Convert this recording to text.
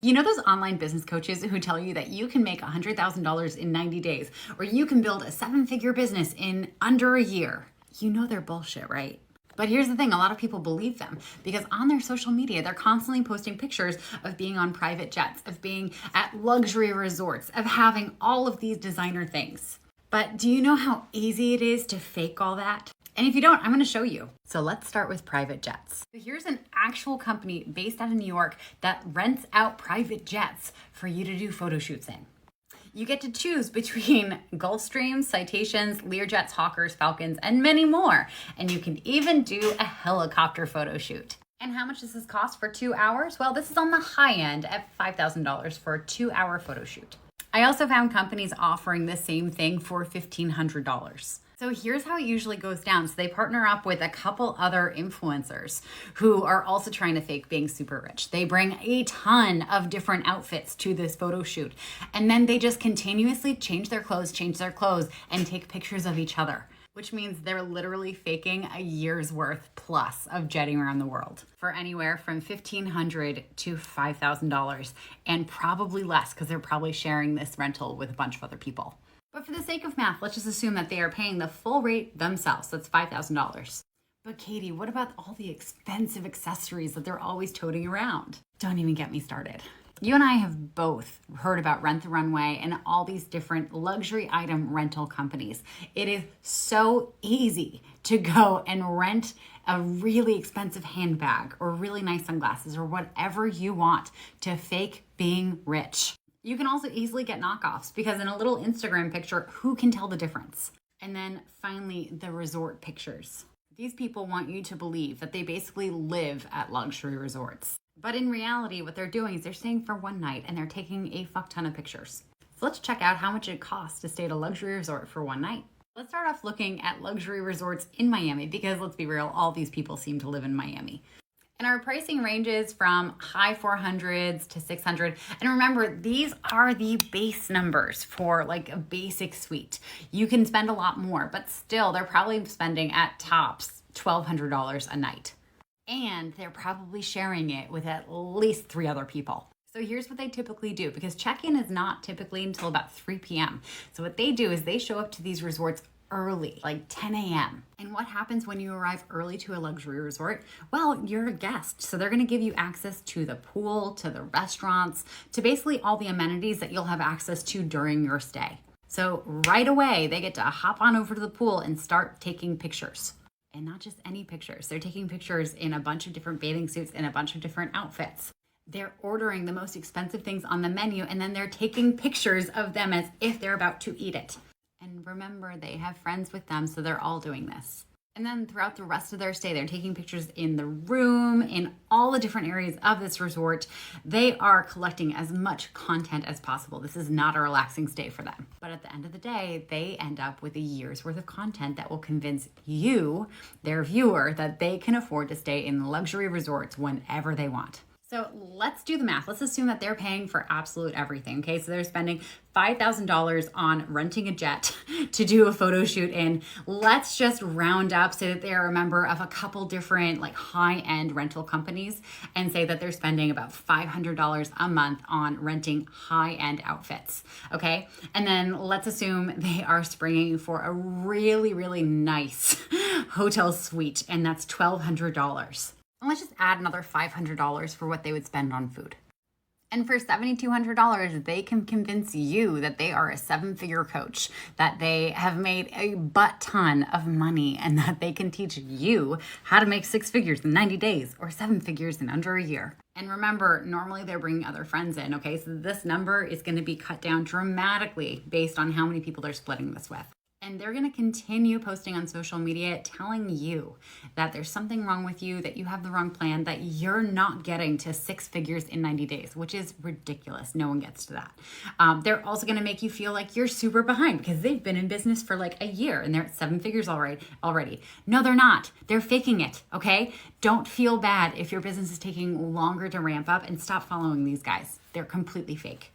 You know those online business coaches who tell you that you can make $100,000 in 90 days or you can build a seven-figure business in under a year? You know they're bullshit, right? But here's the thing, a lot of people believe them because on their social media, they're constantly posting pictures of being on private jets, of being at luxury resorts, of having all of these designer things. But do you know how easy it is to fake all that? And if you don't, I'm going to show you. So let's start with private jets. So here's an actual company based out of New York that rents out private jets for you to do photo shoots in. You get to choose between Gulfstreams, Citations, Learjets, Hawkers, Falcons, and many more. And you can even do a helicopter photo shoot. And how much does this cost for 2 hours? Well, this is on the high end at $5,000 for a 2-hour photo shoot. I also found companies offering the same thing for $1,500. So here's how it usually goes down. So they partner up with a couple other influencers who are also trying to fake being super rich. They bring a ton of different outfits to this photo shoot. And then they just continuously change their clothes, and take pictures of each other, which means they're literally faking a year's worth plus of jetting around the world for anywhere from $1,500 to $5,000 and probably less because they're probably sharing this rental with a bunch of other people. But for the sake of math, let's just assume that they are paying the full rate themselves. That's $5,000. But Katie, what about all the expensive accessories that they're always toting around? Don't even get me started. You and I have both heard about Rent the Runway and all these different luxury item rental companies. It is so easy to go and rent a really expensive handbag or really nice sunglasses or whatever you want to fake being rich. You can also easily get knockoffs because in a little Instagram picture, who can tell the difference? And then finally, the resort pictures. These people want you to believe that they basically live at luxury resorts. But in reality, what they're doing is they're staying for one night and they're taking a fuck ton of pictures. So let's check out how much it costs to stay at a luxury resort for one night. Let's start off looking at luxury resorts in Miami because let's be real, all these people seem to live in Miami. And our pricing ranges from high 400s to 600. And remember, these are the base numbers for like a basic suite. You can spend a lot more, but still they're probably spending at tops $1,200 a night. And they're probably sharing it with at least 3 other people. So here's what they typically do because check-in is not typically until about 3 p.m. So what they do is they show up to these resorts early, like 10 a.m. And what happens when you arrive early to a luxury resort? Well, you're a guest. So they're going to give you access to the pool, to the restaurants, to basically all the amenities that you'll have access to during your stay. So right away, they get to hop on over to the pool and start taking pictures. And not just any pictures. They're taking pictures in a bunch of different bathing suits and a bunch of different outfits. They're ordering the most expensive things on the menu and then they're taking pictures of them as if they're about to eat it. And remember, they have friends with them, so they're all doing this. And then throughout the rest of their stay, they're taking pictures in the room, in all the different areas of this resort. They are collecting as much content as possible. This is not a relaxing stay for them. But at the end of the day, they end up with a year's worth of content that will convince you, their viewer, that they can afford to stay in luxury resorts whenever they want. So let's do the math. Let's assume that they're paying for absolute everything. Okay, so they're spending $5,000 on renting a jet to do a photo shoot in. Let's just round up so that they're a member of a couple different like high-end rental companies and say that they're spending about $500 a month on renting high-end outfits. Okay, and then let's assume they are springing for a really, really nice hotel suite, and that's $1,200. And let's just add another $500 for what they would spend on food. And for $7,200, they can convince you that they are a 7-figure coach, that they have made a butt ton of money, and that they can teach you how to make 6 figures in 90 days or 7 figures in under a year. And remember, normally they're bringing other friends in, okay? So this number is going to be cut down dramatically based on how many people they're splitting this with. And they're going to continue posting on social media telling you that there's something wrong with you, that you have the wrong plan, that you're not getting to 6 figures in 90 days, which is ridiculous. No one gets to that. They're also going to make you feel like you're super behind because they've been in business for like a year and they're at 7 figures already. No, they're not. They're faking it, okay? Don't feel bad if your business is taking longer to ramp up and stop following these guys. They're completely fake.